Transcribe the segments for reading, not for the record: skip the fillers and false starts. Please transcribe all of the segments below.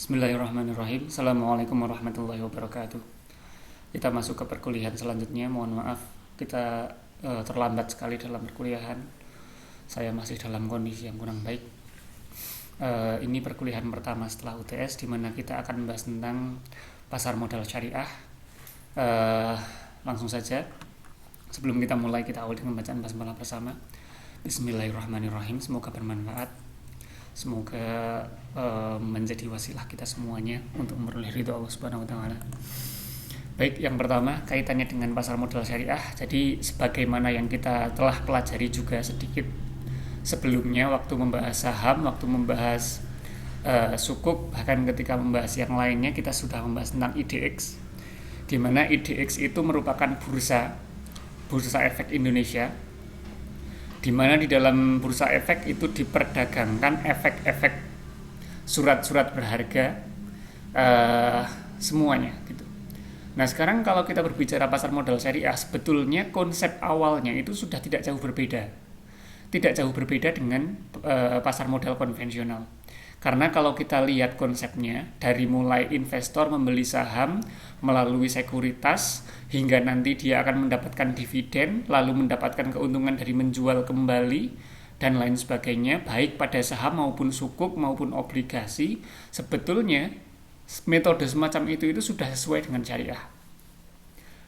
Bismillahirrahmanirrahim. Assalamualaikum warahmatullahi wabarakatuh. Kita masuk ke perkuliahan selanjutnya. Mohon maaf, kita terlambat sekali dalam perkuliahan. Saya masih dalam kondisi yang kurang baik. Ini perkuliahan pertama setelah UTS, di mana kita akan membahas tentang pasar modal syariah. Langsung saja. Sebelum kita mulai, kita awali dengan bacaan basmalah bersama. Bismillahirrahmanirrahim. Semoga bermanfaat. Semoga menjadi wasilah kita semuanya untuk memperoleh ridho Allah Subhanahu wa taala. Baik, yang pertama kaitannya dengan pasar modal syariah. Jadi sebagaimana yang kita telah pelajari juga sedikit sebelumnya waktu membahas saham, waktu membahas sukuk, bahkan ketika membahas yang lainnya kita sudah membahas tentang IDX, di mana IDX itu merupakan bursa efek Indonesia, di mana di dalam bursa efek itu diperdagangkan efek-efek surat-surat berharga semuanya gitu. Nah, sekarang kalau kita berbicara pasar modal syariah, sebetulnya konsep awalnya itu sudah tidak jauh berbeda dengan pasar modal konvensional. Karena kalau kita lihat konsepnya, dari mulai investor membeli saham melalui sekuritas hingga nanti dia akan mendapatkan dividen, lalu mendapatkan keuntungan dari menjual kembali dan lain sebagainya, baik pada saham maupun sukuk maupun obligasi, sebetulnya metode semacam itu sudah sesuai dengan syariah.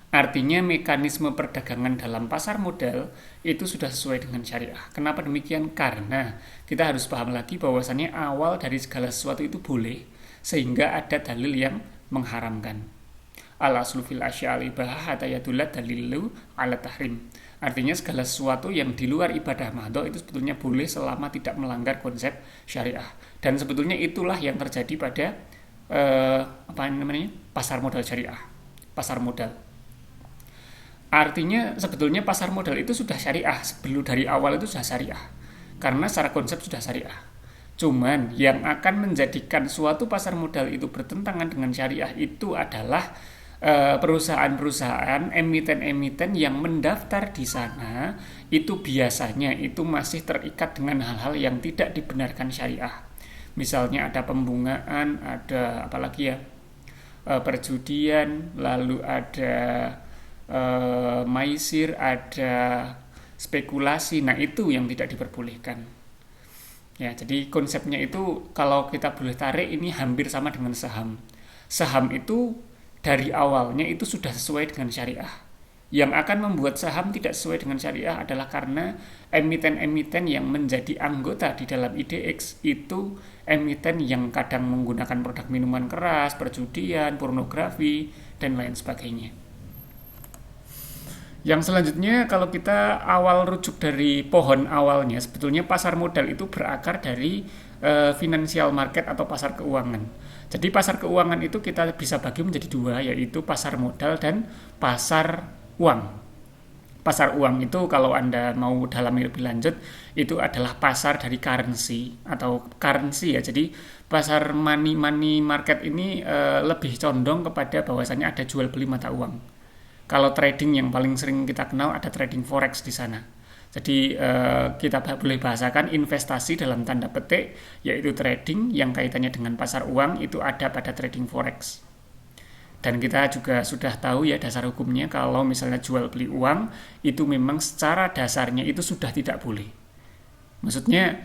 Artinya mekanisme perdagangan dalam pasar modal itu sudah sesuai dengan syariah. Kenapa demikian? Karena kita harus paham lagi bahwasannya awal dari segala sesuatu itu boleh, sehingga ada dalil yang mengharamkan. Al-aslu fil asya'al ibahah hatta yadullah dalilu ala tahrim. Artinya segala sesuatu yang di luar ibadah mahdhah itu sebetulnya boleh selama tidak melanggar konsep syariah. Dan sebetulnya itulah yang terjadi pada pasar modal syariah, pasar modal. Artinya sebetulnya pasar modal itu sudah syariah, sebelum dari awal itu sudah syariah, karena secara konsep sudah syariah. Cuman yang akan menjadikan suatu pasar modal itu bertentangan dengan syariah itu adalah perusahaan-perusahaan, emiten-emiten yang mendaftar di sana itu biasanya itu masih terikat dengan hal-hal yang tidak dibenarkan syariah. Misalnya ada pembungaan, ada apalagi ya, perjudian, lalu ada maisir, ada spekulasi. Nah, itu yang tidak diperbolehkan. Ya, jadi konsepnya itu kalau kita boleh tarik ini hampir sama dengan saham. Saham itu dari awalnya itu sudah sesuai dengan syariah. Yang akan membuat saham tidak sesuai dengan syariah adalah karena emiten-emiten yang menjadi anggota di dalam IDX itu emiten yang kadang menggunakan produk minuman keras, perjudian, pornografi, dan lain sebagainya. Yang selanjutnya, kalau kita awal rujuk dari pohon awalnya, sebetulnya pasar modal itu berakar dari financial market atau pasar keuangan. Jadi pasar keuangan itu kita bisa bagi menjadi dua, yaitu pasar modal dan pasar uang. Pasar uang itu kalau Anda mau dalami lebih lanjut, itu adalah pasar dari currency atau currency ya. Jadi pasar money market ini lebih condong kepada bahwasanya ada jual beli mata uang. Kalau trading yang paling sering kita kenal ada trading forex di sana. Jadi kita boleh bahasakan investasi dalam tanda petik, yaitu trading yang kaitannya dengan pasar uang itu ada pada trading forex. Dan kita juga sudah tahu ya dasar hukumnya, kalau misalnya jual beli uang itu memang secara dasarnya itu sudah tidak boleh. Maksudnya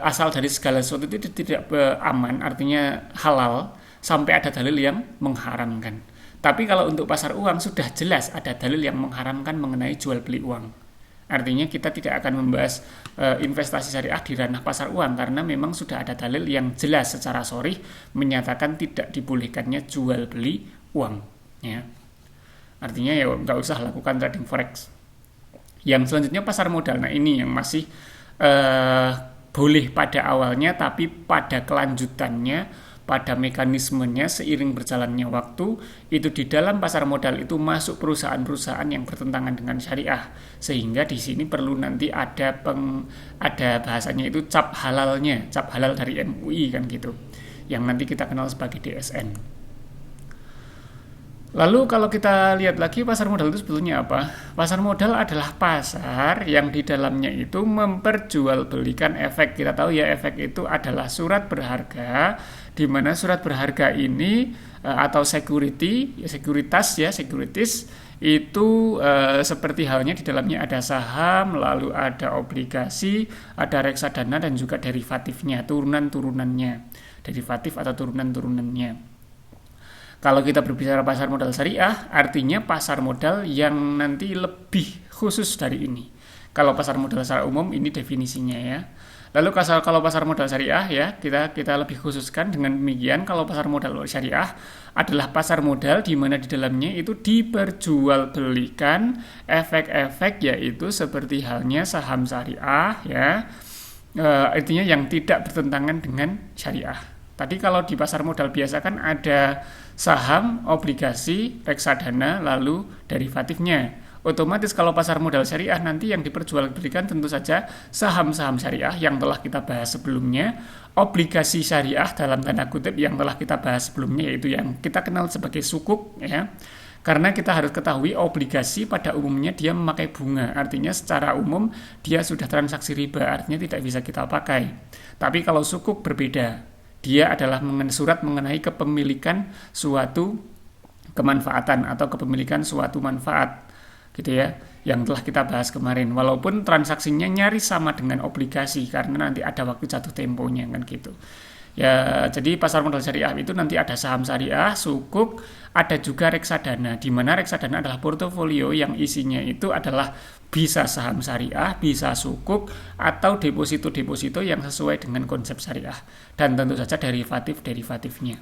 asal dari segala sesuatu itu tidak aman, artinya halal, sampai ada dalil yang mengharamkan. Tapi kalau untuk pasar uang sudah jelas ada dalil yang mengharamkan mengenai jual beli uang. Artinya kita tidak akan membahas investasi syariah di ranah pasar uang, karena memang sudah ada dalil yang jelas secara sharih menyatakan tidak dibolehkannya jual beli uang. Ya. Artinya ya nggak usah lakukan trading forex. Yang selanjutnya pasar modal. Nah, ini yang masih boleh pada awalnya, tapi pada kelanjutannya, pada mekanismenya seiring berjalannya waktu, itu di dalam pasar modal itu masuk perusahaan-perusahaan yang bertentangan dengan syariah, sehingga di sini perlu nanti ada bahasanya itu cap halal dari MUI kan gitu, yang nanti kita kenal sebagai DSN. Lalu kalau kita lihat lagi pasar modal itu sebetulnya apa? Pasar modal adalah pasar yang di dalamnya itu memperjualbelikan efek. Kita tahu ya efek itu adalah surat berharga, di mana surat berharga ini atau security, ya, sekuritas ya, securities itu seperti halnya di dalamnya ada saham, lalu ada obligasi, ada reksadana dan juga derivatifnya, turunan-turunannya, derivatif atau turunan-turunannya. Kalau kita berbicara pasar modal syariah, artinya pasar modal yang nanti lebih khusus dari ini. Kalau pasar modal secara umum ini definisinya ya. Lalu kalau pasar modal syariah ya, kita lebih khususkan dengan demikian. Kalau pasar modal syariah adalah pasar modal di mana di dalamnya itu diperjualbelikan efek-efek, yaitu seperti halnya saham syariah ya. Artinya yang tidak bertentangan dengan syariah. Tadi kalau di pasar modal biasa kan ada saham, obligasi, reksadana, lalu derivatifnya. Otomatis kalau pasar modal syariah nanti yang diperjualbelikan tentu saja saham-saham syariah yang telah kita bahas sebelumnya, obligasi syariah dalam tanda kutip yang telah kita bahas sebelumnya, yaitu yang kita kenal sebagai sukuk ya. Karena kita harus ketahui obligasi pada umumnya dia memakai bunga, artinya secara umum dia sudah transaksi riba, artinya tidak bisa kita pakai. Tapi kalau sukuk berbeda, dia adalah surat mengenai kepemilikan suatu kemanfaatan atau kepemilikan suatu manfaat, gitu ya, yang telah kita bahas kemarin. Walaupun transaksinya nyaris sama dengan obligasi karena nanti ada waktu jatuh temponya kan gitu. Ya, jadi pasar modal syariah itu nanti ada saham syariah, sukuk, ada juga reksadana, di mana reksadana adalah portofolio yang isinya itu adalah bisa saham syariah, bisa sukuk, atau deposito-deposito yang sesuai dengan konsep syariah. Dan tentu saja derivatif-derivatifnya.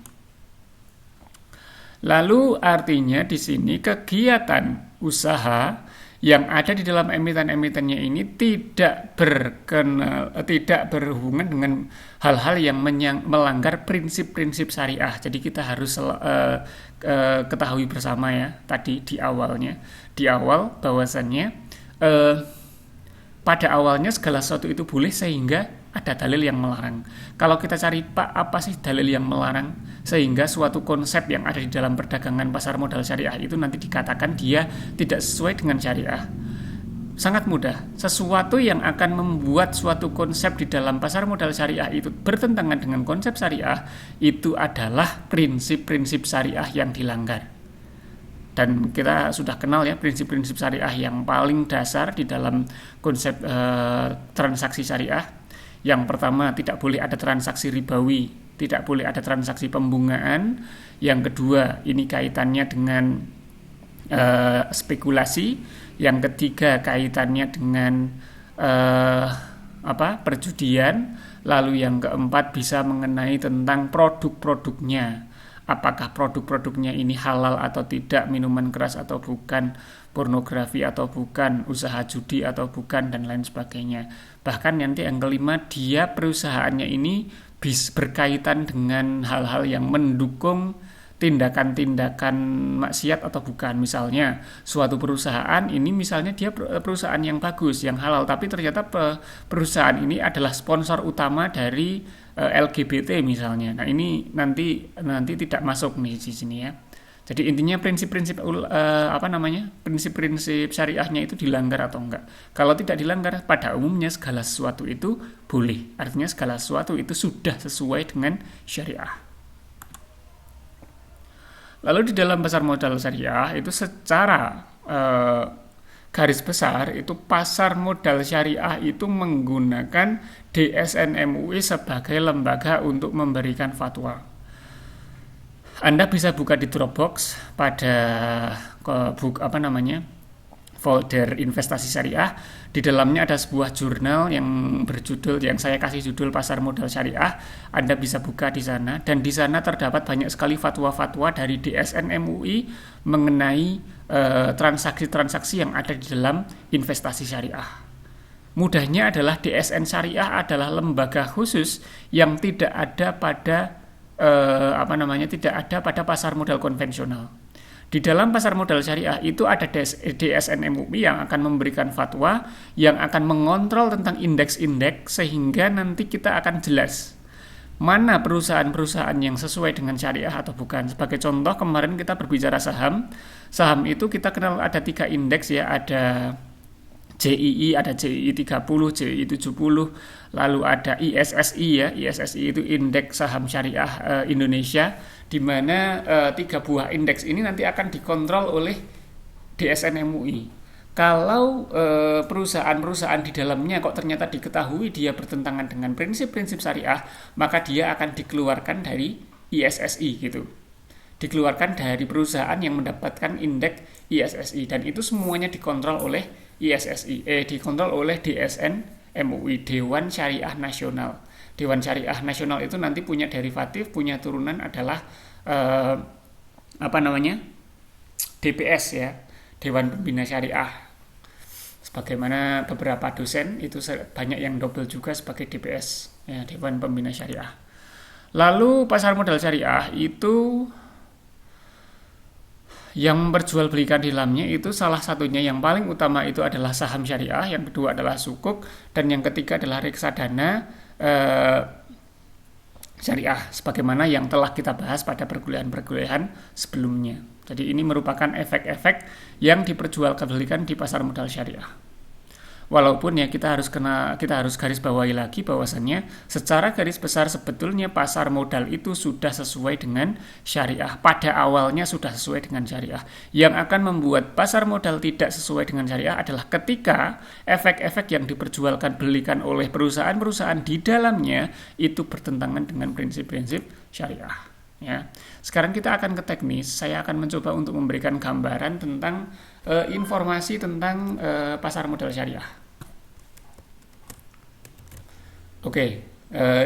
Lalu artinya di sini kegiatan usaha yang ada di dalam emiten-emitennya ini tidak berhubungan dengan hal-hal yang melanggar prinsip-prinsip syariah. Jadi kita harus ketahui bersama ya tadi di awal bahwasannya pada awalnya segala sesuatu itu boleh sehingga ada dalil yang melarang. Kalau kita cari apa sih dalil yang melarang sehingga suatu konsep yang ada di dalam perdagangan pasar modal syariah itu nanti dikatakan dia tidak sesuai dengan syariah. Sangat mudah. Sesuatu yang akan membuat suatu konsep di dalam pasar modal syariah itu bertentangan dengan konsep syariah itu adalah prinsip-prinsip syariah yang dilanggar. Dan kita sudah kenal ya prinsip-prinsip syariah yang paling dasar di dalam konsep transaksi syariah. Yang pertama, tidak boleh ada transaksi ribawi, tidak boleh ada transaksi pembungaan. Yang kedua, ini kaitannya dengan spekulasi. Yang ketiga, kaitannya dengan perjudian. Lalu yang keempat, bisa mengenai tentang produk-produknya. Apakah produk-produknya ini halal atau tidak, minuman keras atau bukan, pornografi atau bukan, usaha judi atau bukan, dan lain sebagainya. Bahkan nanti yang kelima, dia perusahaannya ini berkaitan dengan hal-hal yang mendukung tindakan-tindakan maksiat atau bukan. Misalnya suatu perusahaan ini misalnya dia perusahaan yang bagus, yang halal, tapi ternyata perusahaan ini adalah sponsor utama dari LGBT misalnya. Nah ini nanti tidak masuk nih di sini ya. Jadi intinya prinsip-prinsip prinsip-prinsip syariahnya itu dilanggar atau enggak. Kalau tidak dilanggar, pada umumnya segala sesuatu itu boleh. Artinya segala sesuatu itu sudah sesuai dengan syariah. Lalu di dalam pasar modal syariah itu secara garis besar itu pasar modal syariah itu menggunakan DSN MUI sebagai lembaga untuk memberikan fatwa. Anda bisa buka di Dropbox pada folder investasi syariah. Di dalamnya ada sebuah jurnal yang berjudul, yang saya kasih judul pasar modal syariah. Anda bisa buka di sana, dan di sana terdapat banyak sekali fatwa-fatwa dari DSN MUI mengenai transaksi-transaksi yang ada di dalam investasi syariah. Mudahnya adalah DSN syariah adalah lembaga khusus yang tidak ada pada pasar modal konvensional. Di dalam pasar modal syariah itu ada DSN MUI yang akan memberikan fatwa, yang akan mengontrol tentang indeks-indeks, sehingga nanti kita akan jelas mana perusahaan-perusahaan yang sesuai dengan syariah atau bukan. Sebagai contoh, kemarin kita berbicara saham. Saham itu kita kenal ada 3 indeks ya, ada JII, ada JII 30, JII 70, lalu ada ISSI ya. ISSI itu indeks saham syariah Indonesia, di mana 3 buah indeks ini nanti akan dikontrol oleh DSN MUI. Kalau perusahaan-perusahaan di dalamnya kok ternyata diketahui dia bertentangan dengan prinsip-prinsip syariah, maka dia akan dikeluarkan dari ISSI gitu. Dikeluarkan dari perusahaan yang mendapatkan indeks ISSI, dan itu semuanya dikontrol oleh ISSI, dikontrol oleh DSN MUI, Dewan Syariah Nasional. Dewan Syariah Nasional itu nanti punya derivatif, punya turunan adalah DPS ya, Dewan Pembina Syariah. Sebagaimana beberapa dosen itu banyak yang double juga sebagai DPS ya, Dewan Pembina Syariah. Lalu pasar modal syariah itu yang berjual belikan di dalamnya itu salah satunya yang paling utama itu adalah saham syariah, yang kedua adalah sukuk, dan yang ketiga adalah reksadana syariah, sebagaimana yang telah kita bahas pada perkuliahan-perkuliahan sebelumnya. Jadi ini merupakan efek-efek yang diperjualbelikan di pasar modal syariah. Walaupun ya kita harus garis bawahi lagi bahwasannya secara garis besar sebetulnya pasar modal itu sudah sesuai dengan syariah. Pada awalnya sudah sesuai dengan syariah. Yang akan membuat pasar modal tidak sesuai dengan syariah adalah ketika efek-efek yang diperjualbelikan oleh perusahaan-perusahaan di dalamnya itu bertentangan dengan prinsip-prinsip syariah. Ya. Sekarang kita akan ke teknis. Saya akan mencoba untuk memberikan gambaran tentang informasi tentang pasar modal syariah. Oke,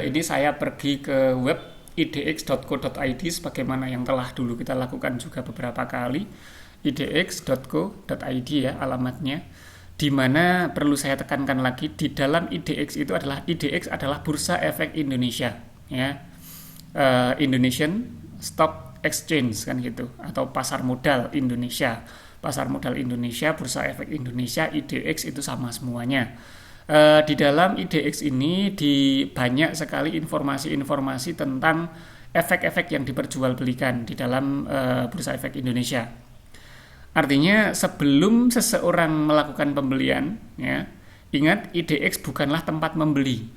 ini saya pergi ke web idx.co.id sebagaimana yang telah dulu kita lakukan juga beberapa kali. idx.co.id ya alamatnya. Di mana perlu saya tekankan lagi, di dalam IDX adalah Bursa Efek Indonesia ya. Indonesian Stock Exchange kan gitu, atau pasar modal Indonesia. Pasar modal Indonesia, Bursa Efek Indonesia, IDX itu sama semuanya. Di dalam IDX ini banyak sekali informasi-informasi tentang efek-efek yang diperjualbelikan di dalam Bursa Efek Indonesia. Artinya sebelum seseorang melakukan pembelian, ya, ingat IDX bukanlah tempat membeli.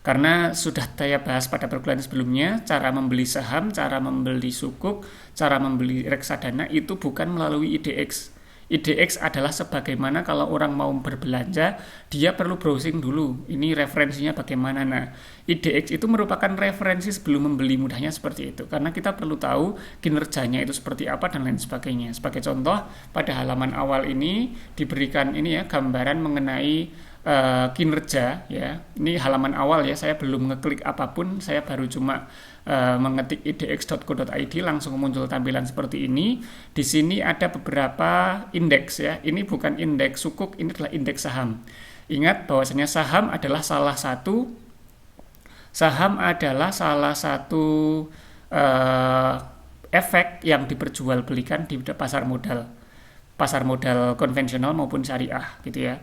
Karena sudah saya bahas pada perkuliahan sebelumnya, cara membeli saham, cara membeli sukuk, cara membeli reksadana itu bukan melalui IDX. IDX adalah sebagaimana kalau orang mau berbelanja, dia perlu browsing dulu. Ini referensinya bagaimana. Nah, IDX itu merupakan referensi sebelum membeli, mudahnya seperti itu. Karena kita perlu tahu kinerjanya itu seperti apa dan lain sebagainya. Sebagai contoh, pada halaman awal ini diberikan ini ya gambaran mengenai kinerja ya. Ini halaman awal ya, saya belum ngeklik apapun, saya baru cuma mengetik idx.co.id langsung muncul tampilan seperti ini. Di sini ada beberapa indeks ya. Ini bukan indeks sukuk, ini adalah indeks saham. Ingat bahwasanya saham adalah salah satu efek yang diperjualbelikan di pasar modal konvensional maupun syariah gitu ya.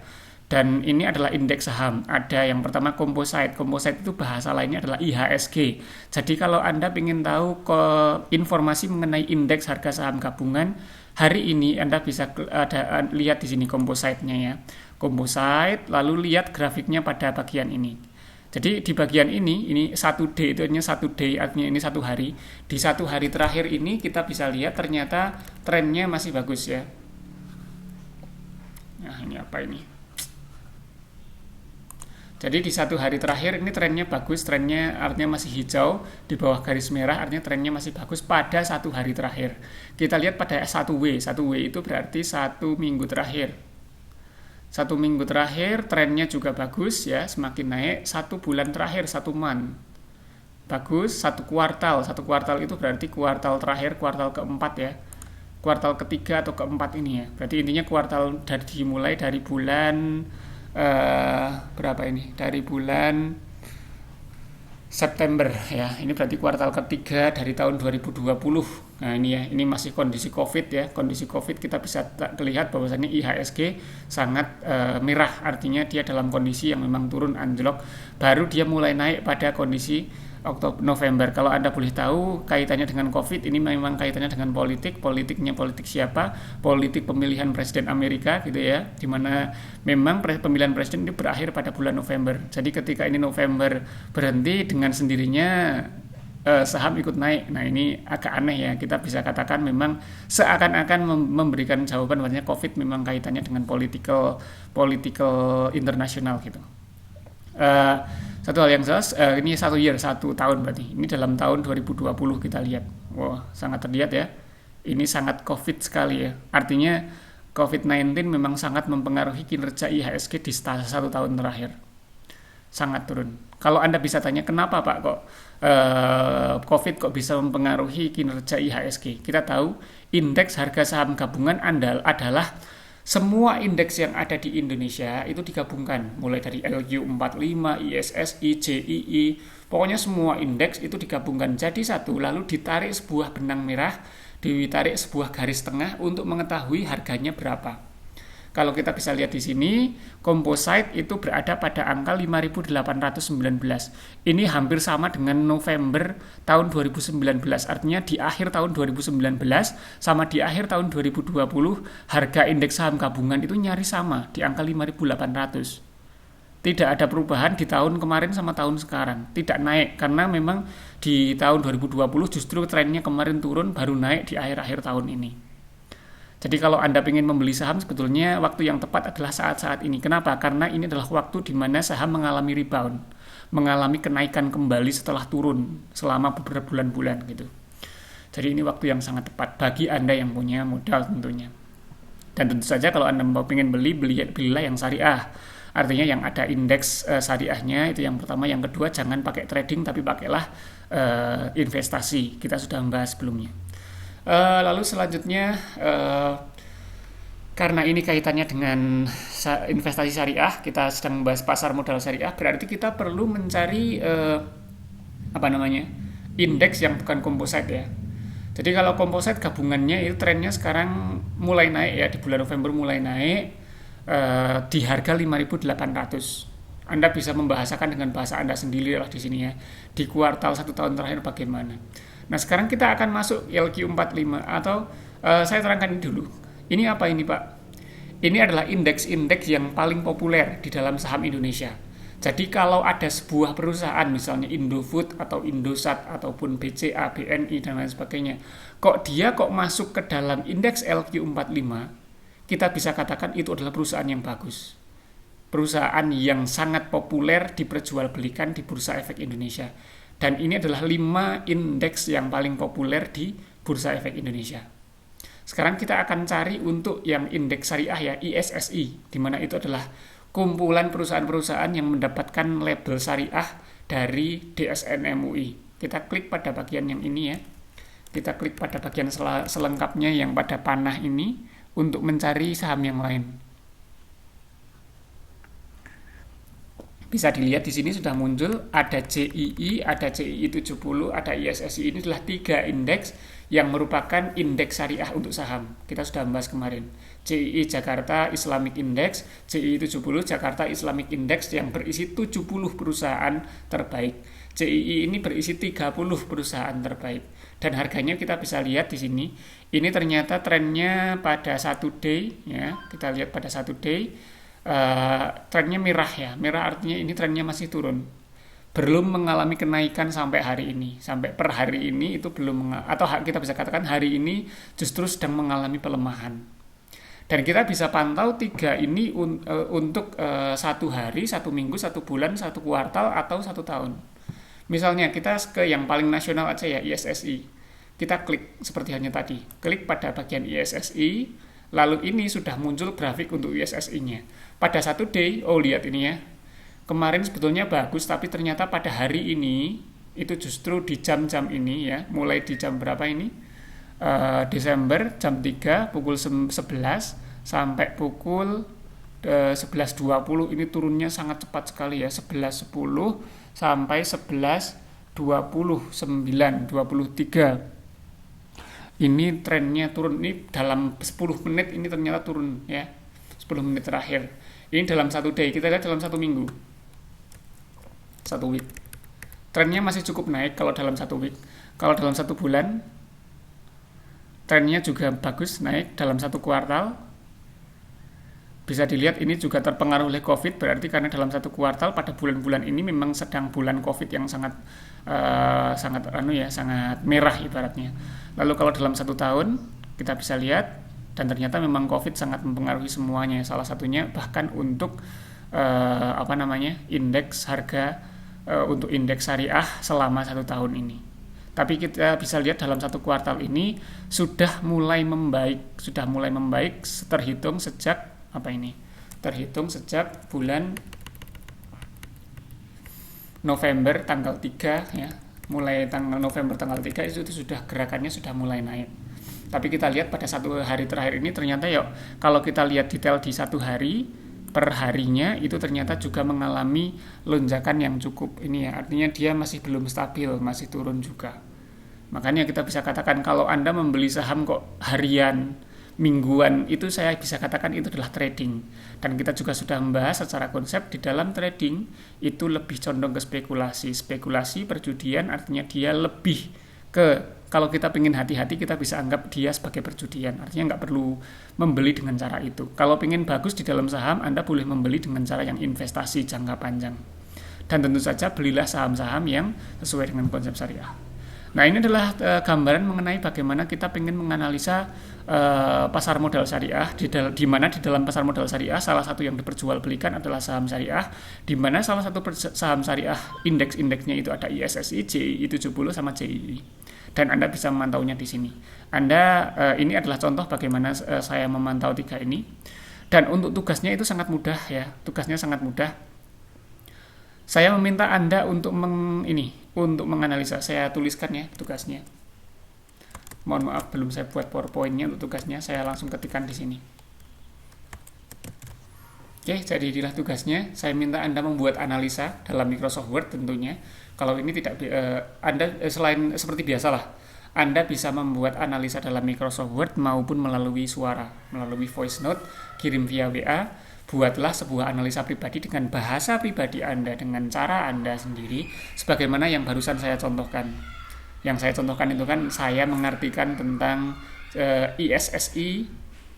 Dan ini adalah indeks saham. Ada yang pertama composite. Composite itu bahasa lainnya adalah IHSG. Jadi kalau Anda ingin tahu informasi mengenai indeks harga saham gabungan hari ini, Anda bisa lihat di sini composite-nya ya. Composite, lalu lihat grafiknya pada bagian ini. Jadi di bagian ini 1D itu hanya 1 day, artinya ini 1 hari. Di 1 hari terakhir ini kita bisa lihat ternyata trennya masih bagus ya. Nah ini apa ini? Jadi di 1 hari terakhir ini trennya bagus, trennya artinya masih hijau, di bawah garis merah artinya trennya masih bagus pada 1 hari terakhir. Kita lihat pada 1W itu berarti 1 minggu terakhir. 1 minggu terakhir trennya juga bagus ya, semakin naik. 1 bulan terakhir, 1 month bagus. 1 kuartal itu berarti kuartal terakhir, kuartal keempat ya, kuartal ketiga atau keempat ini ya. Berarti intinya kuartal dimulai dari bulan berapa ini? Dari bulan September ya, ini berarti kuartal ketiga dari tahun 2020. Nah ini ya, ini masih kondisi COVID ya. Kondisi COVID kita bisa lihat bahwasannya IHSG sangat merah, artinya dia dalam kondisi yang memang turun anjlok. Baru dia mulai naik pada kondisi Oktober November. Kalau Anda boleh tahu kaitannya dengan COVID, ini memang kaitannya dengan politiknya politik siapa? Politik pemilihan presiden Amerika gitu ya, dimana memang pemilihan presiden ini berakhir pada bulan November. Jadi ketika ini November berhenti, dengan sendirinya saham ikut naik. Nah ini agak aneh ya, kita bisa katakan memang seakan-akan memberikan jawaban bahwasanya COVID memang kaitannya dengan political internasional gitu. Satu hal yang jelas, ini satu tahun berarti. Ini dalam tahun 2020 kita lihat. Wah, sangat terlihat ya. Ini sangat COVID sekali ya. Artinya COVID-19 memang sangat mempengaruhi kinerja IHSG di satu tahun terakhir. Sangat turun. Kalau Anda bisa tanya kenapa Pak kok COVID kok bisa mempengaruhi kinerja IHSG? Kita tahu indeks harga saham gabungan adalah semua indeks yang ada di Indonesia itu digabungkan, mulai dari LQ45, ISSI, JII, pokoknya semua indeks itu digabungkan jadi satu, lalu ditarik sebuah benang merah, ditarik sebuah garis tengah untuk mengetahui harganya berapa. Kalau kita bisa lihat di sini, composite itu berada pada angka 5.819. Ini hampir sama dengan November tahun 2019. Artinya di akhir tahun 2019 sama di akhir tahun 2020, harga indeks saham gabungan itu nyaris sama di angka 5.800. Tidak ada perubahan di tahun kemarin sama tahun sekarang. Tidak naik karena memang di tahun 2020 justru trennya kemarin turun baru naik di akhir-akhir tahun ini. Jadi kalau Anda ingin membeli saham, sebetulnya waktu yang tepat adalah saat-saat ini. Kenapa? Karena ini adalah waktu di mana saham mengalami rebound, mengalami kenaikan kembali setelah turun selama beberapa bulan-bulan gitu. Jadi ini waktu yang sangat tepat bagi Anda yang punya modal tentunya. Dan tentu saja kalau Anda mau ingin belilah yang syariah. Artinya yang ada indeks syariahnya, itu yang pertama. Yang kedua, jangan pakai trading tapi pakailah investasi. Kita sudah membahas sebelumnya. Lalu selanjutnya, karena ini kaitannya dengan investasi syariah, kita sedang membahas pasar modal syariah, berarti kita perlu mencari indeks yang bukan composite ya. Jadi kalau composite gabungannya itu trennya sekarang mulai naik ya, di bulan November mulai naik di harga 5.800. Anda bisa membahasakan dengan bahasa Anda sendiri lah di sini ya, di kuartal 1 tahun terakhir bagaimana. Nah sekarang kita akan masuk LQ45 atau saya terangkan ini dulu. Ini apa ini Pak? Ini adalah indeks-indeks yang paling populer di dalam saham Indonesia. Jadi kalau ada sebuah perusahaan misalnya Indofood atau Indosat ataupun BCA, BNI dan lain sebagainya, kok masuk ke dalam indeks LQ45, kita bisa katakan itu adalah perusahaan yang bagus. Perusahaan yang sangat populer diperjualbelikan di Bursa Efek Indonesia. Dan ini adalah 5 indeks yang paling populer di Bursa Efek Indonesia. Sekarang kita akan cari untuk yang indeks syariah ya, ISSI, di mana itu adalah kumpulan perusahaan-perusahaan yang mendapatkan label syariah dari DSN MUI. Kita klik pada bagian yang ini ya. Kita klik pada bagian selengkapnya yang pada panah ini untuk mencari saham yang lain. Bisa dilihat di sini sudah muncul ada JII, ada JII 70, ada ISSI. Ini adalah 3 indeks yang merupakan indeks syariah untuk saham. Kita sudah membahas kemarin. JII Jakarta Islamic Index, JII 70 Jakarta Islamic Index yang berisi 70 perusahaan terbaik. JII ini berisi 30 perusahaan terbaik. Dan harganya kita bisa lihat di sini. Ini ternyata trennya pada 1 day ya. Kita lihat pada 1 day. Trennya merah ya, merah artinya ini trennya masih turun, belum mengalami kenaikan sampai hari ini, sampai per hari ini itu belum atau kita bisa katakan hari ini justru sedang mengalami pelemahan. Dan kita bisa pantau 3 ini untuk 1 hari, 1 minggu, 1 bulan, 1 kuartal atau 1 tahun. Misalnya kita ke yang paling nasional aja ya, ISSI. Kita klik seperti hanya tadi, klik pada bagian ISSI. Lalu ini sudah muncul grafik untuk ISSI-nya. Pada 1 day, lihat ini ya. Kemarin sebetulnya bagus, tapi ternyata pada hari ini, itu justru di jam-jam ini ya, mulai di jam berapa ini? Desember, jam 3, pukul 11, sampai pukul 11.20 ini turunnya sangat cepat sekali ya, 11.10 sampai 11.29, 23. Ini trennya turun, ini dalam 10 menit ini ternyata turun ya, 10 menit terakhir. Ini dalam satu day, kita lihat dalam satu minggu, satu week. Trennya masih cukup naik kalau dalam satu week. Kalau dalam satu bulan, trennya juga bagus, naik dalam satu kuartal. Bisa dilihat ini juga terpengaruh oleh COVID, berarti karena dalam satu kuartal pada bulan-bulan ini memang sedang bulan COVID yang sangat sangat merah ibaratnya. Lalu kalau dalam satu tahun kita bisa lihat, dan ternyata memang COVID sangat mempengaruhi semuanya. Salah satunya bahkan untuk indeks harga untuk indeks syariah selama satu tahun ini. Tapi kita bisa lihat dalam satu kuartal ini sudah mulai membaik, terhitung sejak bulan November tanggal 3 ya. Mulai tanggal November tanggal 3 itu sudah gerakannya sudah mulai naik. Tapi kita lihat pada satu hari terakhir ini ternyata kalau kita lihat detail di satu hari per harinya itu ternyata juga mengalami lonjakan yang cukup ini ya. Artinya dia masih belum stabil, masih turun juga. Makanya kita bisa katakan kalau Anda membeli saham kok harian, mingguan, itu saya bisa katakan itu adalah trading. Dan kita juga sudah membahas secara konsep di dalam trading itu lebih condong ke spekulasi perjudian, artinya dia lebih ke, kalau kita ingin hati-hati kita bisa anggap dia sebagai perjudian, artinya nggak perlu membeli dengan cara itu. Kalau ingin bagus di dalam saham, Anda boleh membeli dengan cara yang investasi jangka panjang, dan tentu saja belilah saham-saham yang sesuai dengan konsep syariah. Nah, ini adalah gambaran mengenai bagaimana kita ingin menganalisa pasar modal syariah, di mana di dalam pasar modal syariah salah satu yang diperjualbelikan adalah saham syariah, di mana salah satu saham syariah indeksnya itu ada ISSI, JII 70 sama JII. Dan Anda bisa memantaunya di sini. Ini adalah contoh bagaimana saya memantau tiga ini. Dan untuk tugasnya itu sangat mudah ya, Saya meminta Anda untuk menganalisa. Saya tuliskan ya tugasnya. Mohon maaf belum saya buat PowerPoint-nya untuk tugasnya, saya langsung ketikkan di sini. Oke, jadi inilah tugasnya. Saya minta Anda membuat analisa dalam Microsoft Word tentunya. Kalau ini tidak Anda selain seperti biasalah, Anda bisa membuat analisa dalam Microsoft Word maupun melalui suara, melalui voice note, kirim via WA. Buatlah sebuah analisa pribadi dengan bahasa pribadi Anda, dengan cara Anda sendiri, sebagaimana yang barusan saya contohkan. Yang saya contohkan itu kan saya mengartikan tentang ISSI,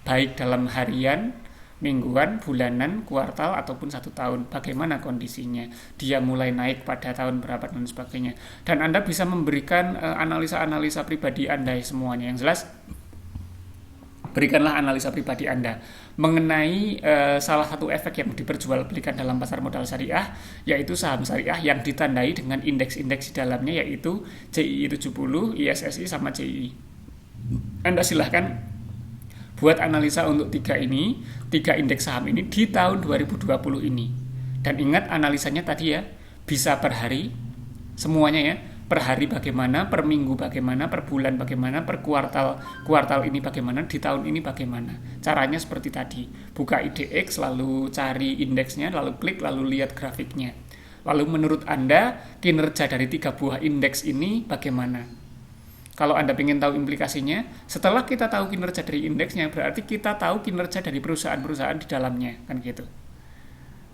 baik dalam harian, mingguan, bulanan, kuartal, ataupun satu tahun. Bagaimana kondisinya? Dia mulai naik pada tahun berapa dan sebagainya. Dan Anda bisa memberikan analisa-analisa pribadi Anda semuanya. Yang jelas, berikanlah analisa pribadi Anda mengenai salah satu efek yang diperjualbelikan dalam pasar modal syariah, yaitu saham syariah yang ditandai dengan indeks-indeks di dalamnya, yaitu JII 70, ISSI, sama JII. Anda silahkan buat analisa untuk tiga indeks saham ini di tahun 2020 ini. Dan ingat analisanya tadi ya, bisa per hari, semuanya ya, per hari bagaimana, per minggu bagaimana, per bulan bagaimana, per kuartal ini bagaimana, di tahun ini bagaimana. Caranya seperti tadi, buka IDX, lalu cari indeksnya, lalu klik, lalu lihat grafiknya. Lalu menurut Anda, kinerja dari 3 buah indeks ini bagaimana? Kalau Anda ingin tahu implikasinya, setelah kita tahu kinerja dari indeksnya, berarti kita tahu kinerja dari perusahaan-perusahaan di dalamnya, kan gitu.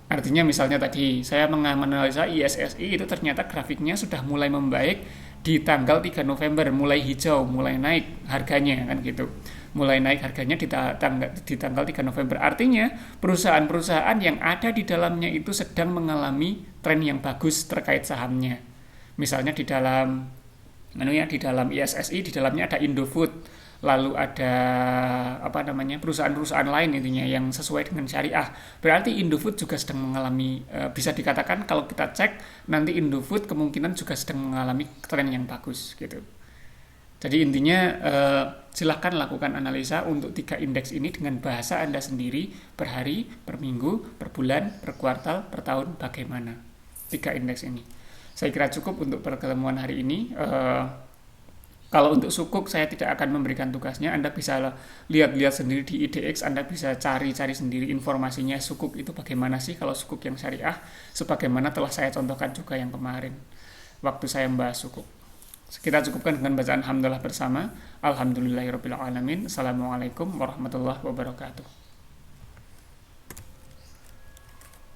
Artinya misalnya tadi saya menganalisa ISSI itu ternyata grafiknya sudah mulai membaik di tanggal 3 November, mulai hijau, mulai naik harganya, kan gitu. Mulai naik harganya di tanggal 3 November. Artinya perusahaan-perusahaan yang ada di dalamnya itu sedang mengalami tren yang bagus terkait sahamnya. Misalnya di dalam ISSI di dalamnya ada Indofood, lalu ada perusahaan-perusahaan lain intinya yang sesuai dengan syariah. Berarti Indofood juga sedang mengalami, bisa dikatakan kalau kita cek nanti Indofood kemungkinan juga sedang mengalami tren yang bagus gitu. Jadi intinya silahkan lakukan analisa untuk 3 indeks ini dengan bahasa Anda sendiri, per hari, per minggu, per bulan, per kuartal, per tahun, bagaimana 3 indeks ini. Saya kira cukup untuk pertemuan hari ini. Kalau untuk sukuk saya tidak akan memberikan tugasnya, Anda bisa lihat-lihat sendiri di IDX, Anda bisa cari-cari sendiri informasinya sukuk itu bagaimana sih kalau sukuk yang syariah, sebagaimana telah saya contohkan juga yang kemarin waktu saya membahas sukuk. Kita cukupkan dengan bacaan hamdalah bersama. Alhamdulillahirabbil alamin. Assalamualaikum warahmatullahi wabarakatuh.